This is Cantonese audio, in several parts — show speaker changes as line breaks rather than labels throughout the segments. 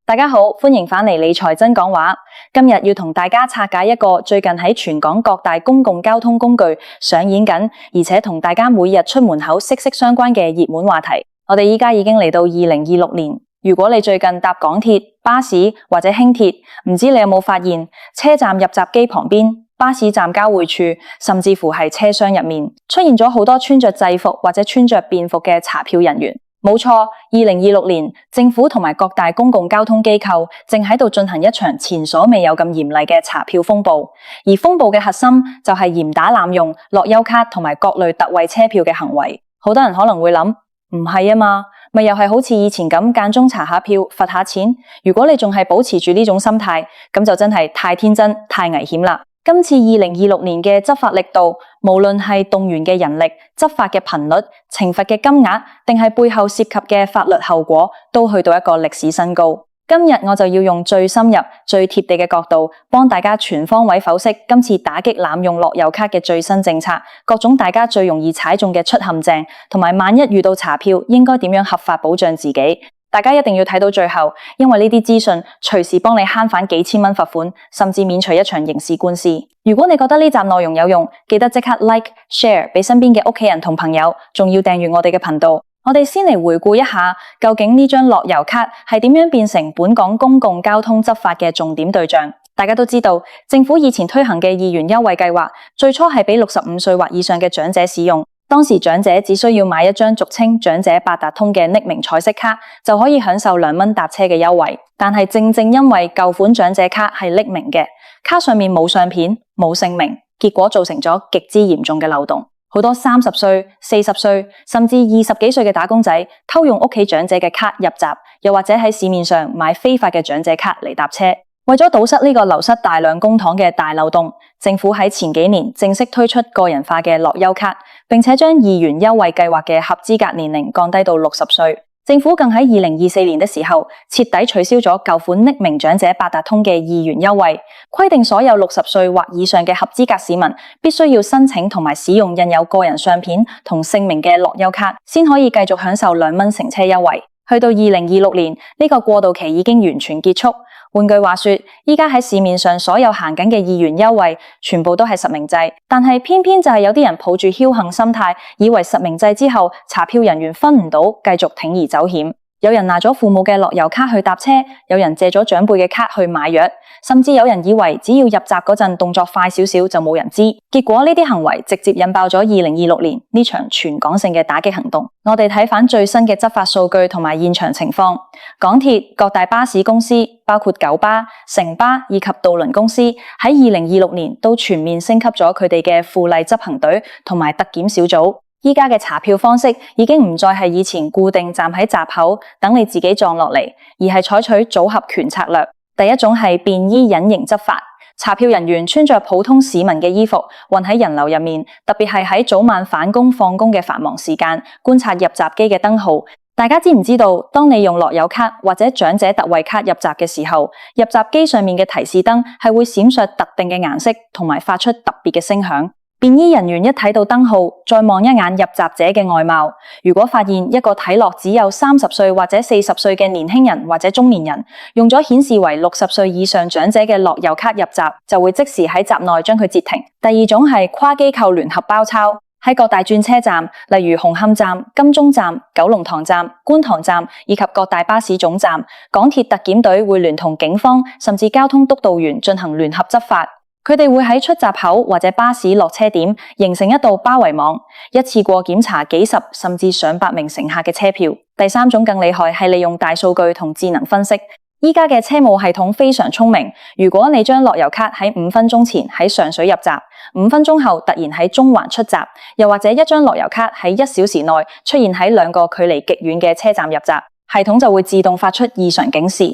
大家好，歡迎返嚟理財真講話。今日要同大家拆解一個最近喺全港各大公共交通工具上演緊，而且同大家每日出門口息息相關嘅熱門話題。我哋依家已經嚟到2026年，如果你最近搭港鐵、巴士或者輕鐵，唔知你有冇發現車站入閘機旁邊、巴士站交匯處，甚至乎係車廂入面，出現咗好多穿着制服或者穿着便服嘅查票人員。冇錯，2026年政府同埋各大公共交通機構正喺度進行一場前所未有咁嚴厲嘅查票風暴，而風暴嘅核心就係嚴打濫用樂悠卡同埋各類特惠車票嘅行為。好多人可能會諗，唔係啊嘛，咪又係好似以前咁間中查下票罰下錢。如果你仲係保持住呢種心態，咁就真係太天真太危險啦。今次2026年嘅執法力度，無論係動員嘅人力、執法嘅頻率、懲罰嘅金額，定係背後涉及嘅法律後果，都去到一個歷史新高。今日我就要用最深入、最貼地嘅角度，幫大家全方位剖析今次打擊濫用樂悠卡嘅最新政策，各種大家最容易踩中嘅出陷阱，同埋萬一遇到查票，應該點樣合法保障自己。大家一定要睇到最後，因為呢啲資訊隨時幫你慳返幾千蚊罰款，甚至免除一場刑事官司。如果你覺得呢集內容有用，記得即刻 like、share 俾身邊嘅屋企人同朋友，仲要訂閱我哋嘅頻道。我哋先嚟回顧一下，究竟呢張樂悠卡係點樣變成本港公共交通執法嘅重點對象。大家都知道，政府以前推行嘅2元優惠計劃，最初係俾65歲或以上嘅長者使用。當時長者只需要買一張俗稱長者八達通嘅匿名彩色卡，就可以享受2蚊搭車嘅優惠。但係正正因為舊款長者卡係匿名嘅，卡上面冇相片、冇姓名，結果造成咗極之嚴重嘅漏洞。好多30歲、40歲甚至20幾歲嘅打工仔偷用屋企長者嘅卡入閘，又或者喺市面上買非法嘅長者卡嚟搭車。為咗堵塞呢個流失大量公帑嘅大漏洞，政府喺前幾年正式推出個人化嘅樂悠卡，並且將2元優惠計劃嘅合資格年齡降低到60歲。政府更喺2024年的時候徹底取消咗舊款匿名長者八達通嘅2元優惠，規定所有60歲或以上嘅合資格市民必須要申請同埋使用印有個人相片同姓名嘅樂悠卡，先可以繼續享受2蚊乘車優惠。去到2026年，呢個過渡期已經完全結束。換句話說，依家喺市面上所有行緊嘅2元優惠，全部都係實名制，但係偏偏就係有啲人抱住僥倖心態，以為實名制之後查票人員分唔到，繼續鋌而走險。有人拿咗父母嘅樂悠卡去搭車，有人借咗長輩嘅卡去買藥，甚至有人以為只要入閘嗰陣動作快少少就冇人知。結果呢啲行為直接引爆咗2026年呢場全港性嘅打擊行動。我哋睇返最新嘅執法數據同埋現場情況，港鐵、各大巴士公司，包括九巴、城巴以及渡輪公司，喺2026年都全面升級咗佢哋嘅附例執行隊同埋特檢小組。依家嘅查票方式已經唔再係以前固定站喺閘口等你自己撞落嚟，而係採取組合拳策略。第一種係便衣隱形執法，查票人員穿着普通市民嘅衣服，混喺人流入面，特別係喺早晚返工放工嘅繁忙時間，觀察入閘機嘅燈號。大家知唔知道，當你用樂悠卡或者長者特惠卡入閘嘅時候，入閘機上面嘅提示燈係會閃爍特定嘅顏色，同埋發出特別嘅聲響。便衣人員一睇到燈號，再望一眼入閘者嘅外貌，如果發現一個睇落只有30歲或者40歲嘅年輕人或者中年人，用咗顯示為60歲以上長者嘅樂悠卡入閘，就會即時喺閘內將佢截停。第二種係跨機構聯合包抄，喺各大轉車站，例如紅磡站、金鐘站、九龍塘站、觀塘站以及各大巴士總站，港鐵特檢隊會聯同警方甚至交通督導員進行聯合執法。佢哋會喺出閘口或者巴士落車點形成一道包圍網，一次過檢查幾十甚至上百名乘客嘅車票。第三種更厲害，係利用大數據同智能分析。依家嘅車務系統非常聰明，如果你將樂悠卡喺5分鐘前喺上水入閘，5分鐘後突然喺中環出閘，又或者一張樂悠卡喺1小時內出現喺2個距離極遠嘅車站入閘，系統就會自動發出異常警示。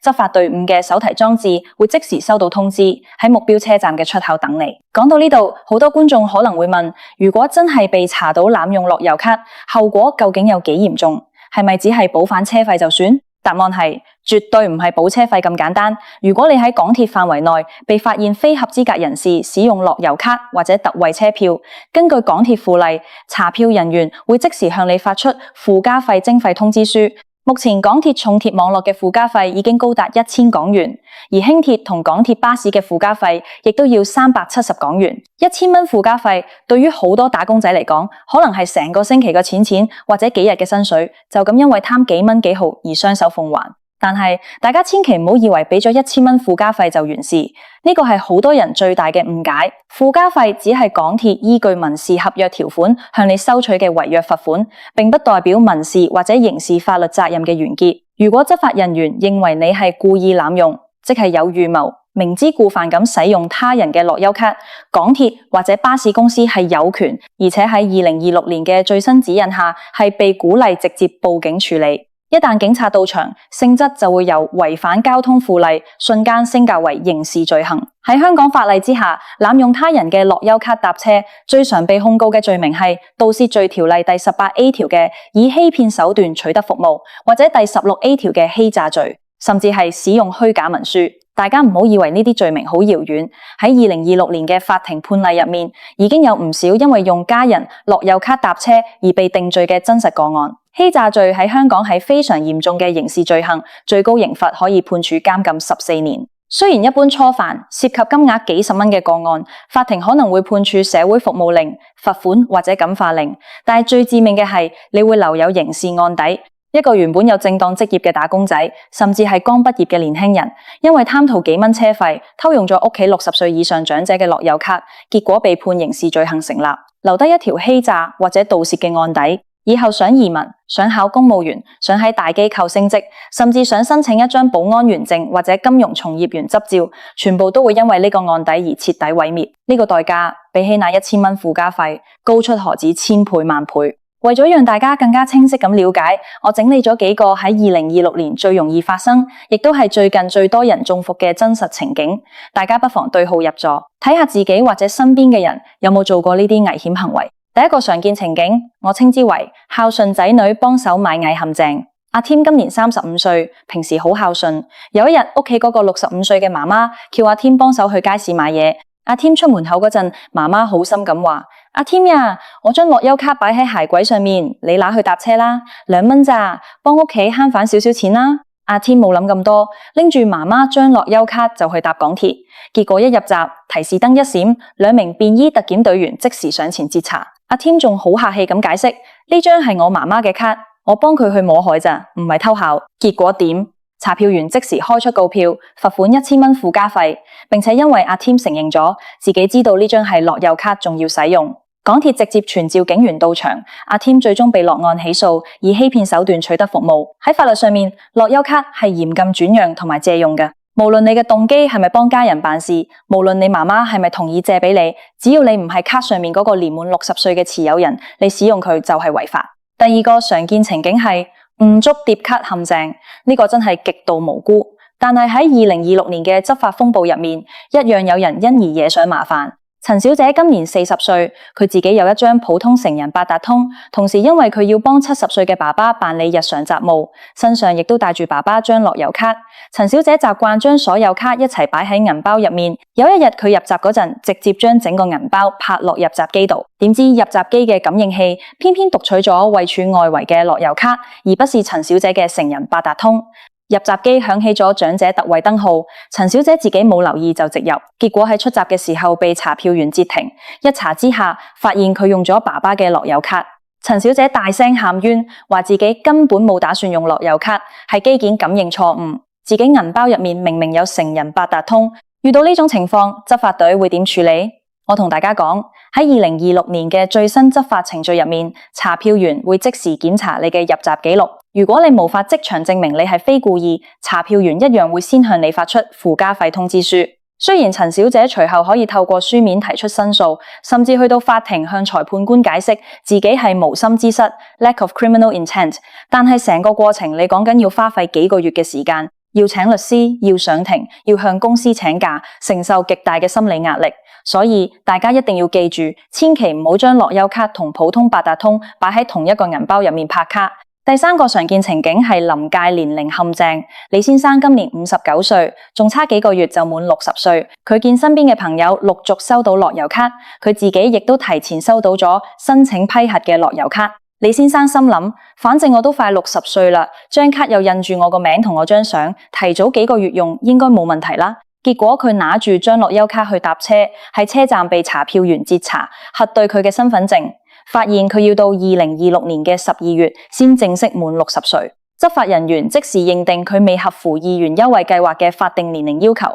執法隊伍嘅手提裝置會即時收到通知，喺目標車站嘅出口等你。講到呢度，好多觀眾可能會問，如果真係被查到濫用樂悠卡，後果究竟有幾嚴重？係咪只係補返車費就算？答案係絕對唔係補車費咁簡單。如果你喺港鐵範圍內被發現非合資格人士使用樂悠卡或者特惠車票，根據港鐵附例，查票人員會即時向你發出附加費徵費通知書。目前港鐵重鐵網絡嘅附加費已經高達1000港元，而輕鐵同港鐵巴士嘅附加費亦都要370港元。1000蚊附加費對於好多打工仔嚟講，可能係成個星期嘅錢或者幾日嘅薪水，就咁因為貪幾蚊幾毫而雙手奉還。但係大家千祈唔好以為俾咗1000蚊附加費就完事，呢個係好多人最大嘅誤解。附加費只係港鐵依據民事合約條款向你收取嘅違約罰款，並不代表民事或者刑事法律責任嘅完結。如果執法人員認為你係故意濫用，即係有預謀、明知故犯咁使用他人嘅樂悠咭，港鐵或者巴士公司係有權，而且喺2026年嘅最新指引下，係被鼓勵直接報警處理。一旦警察到場，性質就會由違反交通附例瞬間升格為刑事罪行。喺香港法例之下，濫用他人嘅樂悠咭搭車，最常被控告嘅罪名係盜竊罪條例第18A 條嘅以欺騙手段取得服務，或者第16A 條嘅欺詐罪，甚至係使用虛假文書。大家唔好以為呢啲罪名好遙遠，喺2026年嘅法庭判例入面，已經有唔少因為用家人樂悠咭搭車而被定罪嘅真實個案。欺詐罪喺香港係非常嚴重嘅刑事罪行，最高刑罰可以判處監禁14年。雖然一般初犯涉及金額幾十蚊嘅個案，法庭可能會判處社會服務令、罰款或者感化令，但係最致命嘅係你會留有刑事案底。一個原本有正當職業嘅打工仔，甚至係剛畢業嘅年輕人，因為貪圖幾蚊車費，偷用咗屋企60歲以上長者嘅樂悠咭，結果被判刑事罪行成立，留低一條欺詐或者盜竊嘅案底。以後想移民、想考公務員、想喺大機構升職，甚至想申請一張保安員證或者金融從業員執照，全部都會因為呢個案底而徹底毀滅。呢個代價比起那1000蚊附加費高出何止千倍萬倍。為咗讓大家更加清晰咁了解，我整理咗幾個喺2026年最容易發生，亦都係最近最多人中伏嘅真實情景。大家不妨對號入座，睇下自己或者身邊嘅人有冇做過呢啲危險行為。第一個常見情景，我稱之為孝順仔女幫手買蟻陷阱。阿添今年35歲，平時好孝順。有一日，屋企嗰個65歲嘅媽媽叫阿添幫手去街市買嘢。阿添出門口嗰陣，媽媽好心咁話：阿添呀，我將樂悠咭擺喺鞋櫃上面，你拿去搭車啦，2蚊咋，幫屋企慳返少少錢啦。阿添冇諗咁多，拎住媽媽將樂悠咭就去搭港鐵。結果一入閘，提示燈一閃，2名便衣特檢隊員即時上前截查。阿添仲好客氣咁解釋：呢張係我媽媽嘅卡，我幫佢去摸海咋，唔係偷效。結果點？查票員即時開出告票，罰款1000蚊附加費，並且因為阿添承認咗自己知道呢張係樂悠咭，仲要使用。港鐵直接傳召警員到場，阿添最終被落案起訴，以欺騙手段取得服務。喺法律上面，樂悠咭係嚴禁轉讓同埋借用嘅。無論你嘅動機係咪幫家人辦事，無論你媽媽係咪同意借俾你，只要你唔係卡上面嗰個年滿60歲嘅持有人，你使用佢就係違法。第二個常見情景係誤觸疊卡陷阱，呢個真係極度無辜，但係喺2026年嘅執法風暴入面，一樣有人因而惹上麻煩。陳小姐今年40歲，佢自己有一張普通成人八達通，同時因為佢要幫70歲嘅爸爸辦理日常雜務，身上亦都帶住爸爸張樂悠咭。陳小姐習慣將所有卡一齊擺喺銀包入面，有一日佢入閘嗰陣，直接將整個銀包拍落入閘機度，點知入閘機嘅感應器偏偏讀取咗位處外圍嘅樂悠咭，而不是陳小姐嘅成人八達通。入閘機響起咗長者特惠燈號，陳小姐自己冇留意就直入，結果喺出閘嘅時候被查票員截停。一查之下，發現佢用咗爸爸嘅樂悠咭。陳小姐大聲喊冤，話自己根本冇打算用樂悠咭，係機件感應錯誤。自己銀包入面明明有成人八達通。遇到呢種情況，執法隊會點處理？我同大家講，喺2026年嘅最新執法程序入面，查票員會即時檢查你嘅入閘記錄。如果你無法即場證明你係非故意，查票員一樣會先向你發出附加費通知書。雖然陳小姐隨後可以透過書面提出申訴，甚至去到法庭向裁判官解釋自己係無心之失 （lack of criminal intent）， 但係成個過程你講緊要花費幾個月嘅時間，要請律師，要上庭，要向公司請假，承受極大嘅心理壓力。所以大家一定要記住，千祈唔好將樂悠咭同普通八達通擺喺同一個銀包入面拍卡。第三個常見情景係臨界年齡陷阱。李先生今年59歲，仲差幾個月就滿60歲。佢見身邊嘅朋友陸續收到樂悠咭，佢自己亦都提前收到咗申請批核嘅樂悠咭。李先生心諗，反正我都快60歲啦，張卡又印住我個名同我張相，提早幾個月用應該冇問題啦。結果佢拿住張樂悠卡去搭車，喺車站被查票員截查，核對佢嘅身份證，發現佢要到2026年嘅12月先正式滿60歲。執法人員即時認定佢未合乎議員優惠計劃嘅法定年齡要求，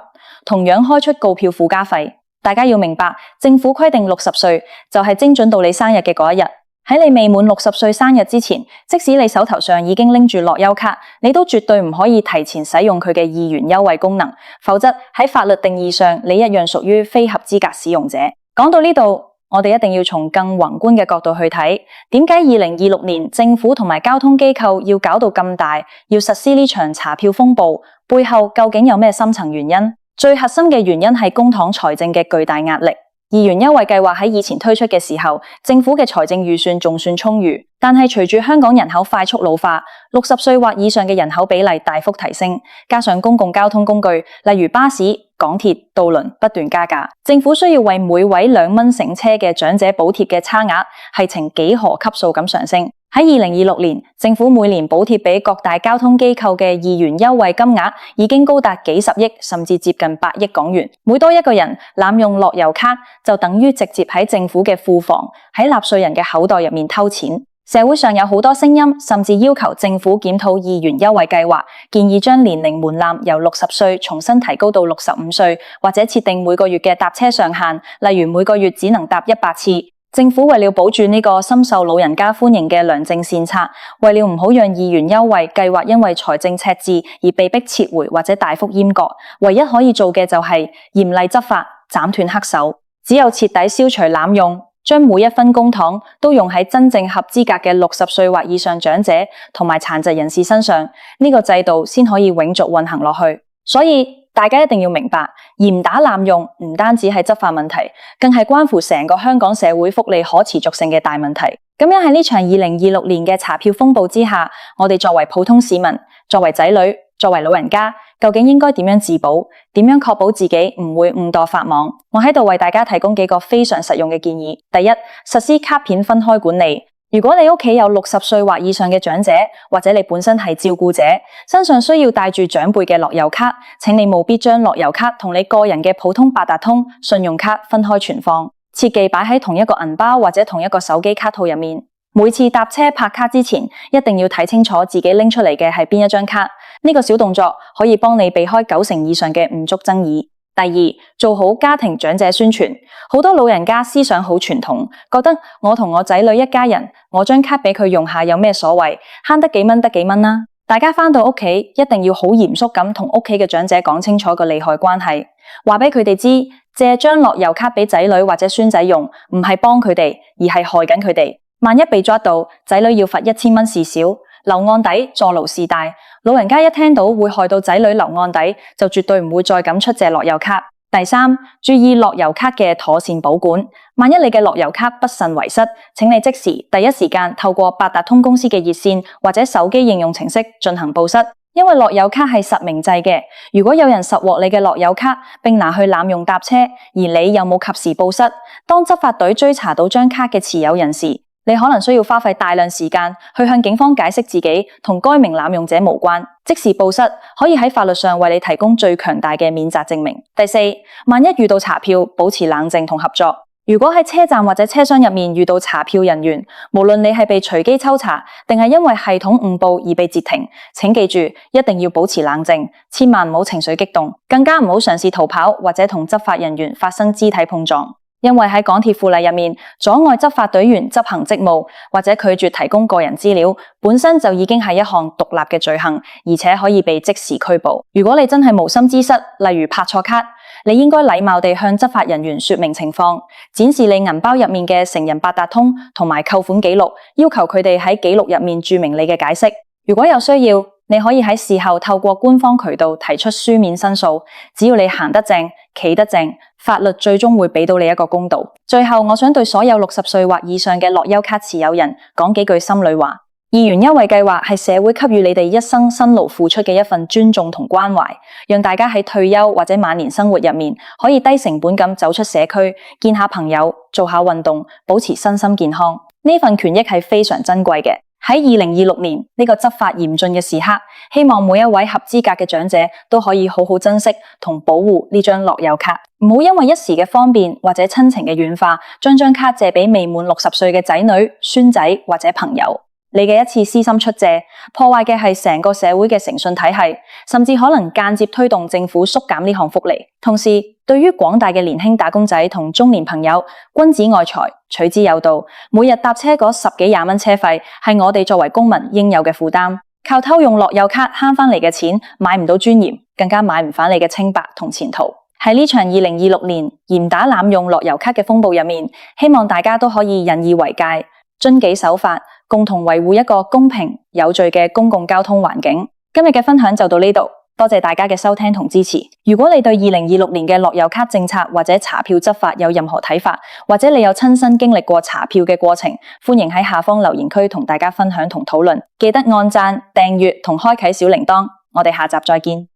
同樣開出告票附加費。大家要明白，政府規定60歲就係精準到你生日嘅嗰一日。喺你未滿60歲生日之前，即使你手頭上已經拎住樂悠卡，你都絕對唔可以提前使用佢嘅議員優惠功能，否則喺法律定義上，你一樣屬於非合資格使用者。講到呢度，我哋一定要從更宏觀嘅角度去睇，點解2026年政府同埋交通機構要搞到咁大，要實施呢場查票風暴，背後究竟有咩深層原因？最核心嘅原因係公帑財政嘅巨大壓力。議員優惠計劃喺以前推出嘅時候，政府嘅財政預算仲算充裕，但係隨住香港人口快速老化，60歲或以上嘅人口比例大幅提升，加上公共交通工具，例如巴士、港鐵、渡輪不斷加價，政府需要為每位2蚊乘車嘅長者補貼嘅差額係呈幾何級數咁上升。喺2026年，政府每年補貼俾各大交通機構嘅議員優惠金額已經高達幾十億，甚至接近8億港元。每多一個人濫用樂悠卡，就等於直接喺政府嘅庫房、喺納稅人嘅口袋入面偷錢。社會上有好多聲音，甚至要求政府檢討議員優惠計劃，建議將年齡門檻由60歲重新提高到65歲，或者設定每個月嘅搭車上限，例如每個月只能搭100次。政府為了保住呢個深受老人家歡迎嘅良政善策，為了唔好讓議員優惠計劃因為財政赤字而被迫撤回或者大幅閹割，唯一可以做嘅就係嚴厲執法，斬斷黑手。只有徹底消除濫用，將每一分公帑都用喺真正合資格嘅60歲或以上長者同埋殘疾人士身上，呢個制度先可以永續運行落去。所以大家一定要明白，嚴打濫用唔單止係執法問題，更係關乎成個香港社會福利可持續性嘅大問題。咁樣喺呢場2026年嘅查票風暴之下，我哋作為普通市民、作為仔女、作為老人家，究竟應該點樣自保？點樣確保自己唔會誤墮法網？我喺度為大家提供幾個非常實用嘅建議。第一，實施卡片分開管理。如果你屋企有60歲或以上嘅長者，或者你本身係照顧者，身上需要帶住長輩嘅樂悠卡，請你務必將樂悠卡同你個人嘅普通八達通、信用卡分開存放，切忌擺喺同一個銀包或者同一個手機卡套入面。每次搭車拍卡之前，一定要睇清楚自己拎出嚟嘅係邊一張卡，呢個小動作可以幫你避開90%以上嘅誤觸爭議。第二，做好家庭長者宣傳。好多老人家思想好傳統，覺得我同我仔女一家人，我張卡俾佢用下有咩所謂，慳得幾蚊得幾蚊啦。大家返到屋企一定要好嚴肅咁同屋企嘅長者講清楚個利害關係，話俾佢哋知，借張樂悠卡俾仔女或者孫仔用，唔係幫佢哋，而係害緊佢哋。萬一被抓到，仔女要罰1000蚊事小，留案底坐牢事大。老人家一聽到會害到仔女留案底，就絕對唔會再敢出借樂悠卡。第三，注意樂悠卡嘅妥善保管。萬一你嘅樂悠卡不慎遺失，請你即時第一時間透過八達通公司嘅熱線或者手機應用程式進行報失。因為樂悠卡係實名制嘅，如果有人拾獲你嘅樂悠卡並拿去濫用搭車，而你又冇及時報失，當執法隊追查到張卡嘅持有人時，你可能需要花費大量時間去向警方解釋自己同該名濫用者無關。即時報失可以喺法律上為你提供最強大嘅免責證明。第四，萬一遇到查票，保持冷靜同合作。如果喺車站或者車廂入面遇到查票人員，無論你係被隨機抽查，定係因為系統誤報而被截停，請記住一定要保持冷靜，千萬唔好情緒激動，更加唔好嘗試逃跑或者同執法人員發生肢體碰撞。因為喺港鐵附例入面，阻礙執法隊員執行職務或者拒絕提供個人資料，本身就已經係一項獨立嘅罪行，而且可以被即時拘捕。如果你真係無心之失，例如拍錯卡，你應該禮貌地向執法人員說明情況，展示你銀包入面嘅成人八達通同埋扣款記錄，要求佢哋喺記錄入面注明你嘅解釋。如果有需要，你可以喺事後透過官方渠道提出書面申訴，只要你行得正、企得正，法律最終會俾到你一個公道。最後，我想對所有60歲或以上嘅樂悠卡持有人講幾句心裏話。議員優惠計劃係社會給予你哋一生辛勞付出嘅一份尊重同關懷，讓大家喺退休或者晚年生活入面可以低成本咁走出社區，見下朋友，做下運動，保持身心健康。呢份權益係非常珍貴嘅。喺2026年呢個執法嚴峻嘅時刻，希望每一位合資格嘅長者都可以好好珍惜同保護呢張樂悠卡，唔好因為一時嘅方便或者親情嘅軟化，將張卡借俾未滿60歲嘅仔女、孫仔或者朋友。你嘅一次私心出借，破壞嘅係成個社會嘅誠信體系，甚至可能間接推動政府縮減呢項福利。同時，對於廣大嘅年輕打工仔同中年朋友，君子愛財，取之有道。每日搭車嗰10幾20蚊車費，係我哋作為公民應有嘅負擔。靠偷用樂悠卡慳返嚟嘅錢，買唔到尊嚴，更加買唔返你嘅清白同前途。喺呢場2026年嚴打濫用樂悠卡嘅風暴入面，希望大家都可以引以為戒，遵紀守法，共同維護一個公平有序嘅公共交通環境。今日嘅分享就到呢度，多謝大家嘅收聽同支持。如果你對2026年嘅樂悠卡政策或者查票執法有任何睇法，或者你有親身經歷過查票嘅過程，歡迎喺下方留言區同大家分享同討論。記得按讚、訂閱同開啟小鈴鐺，我哋下集再見。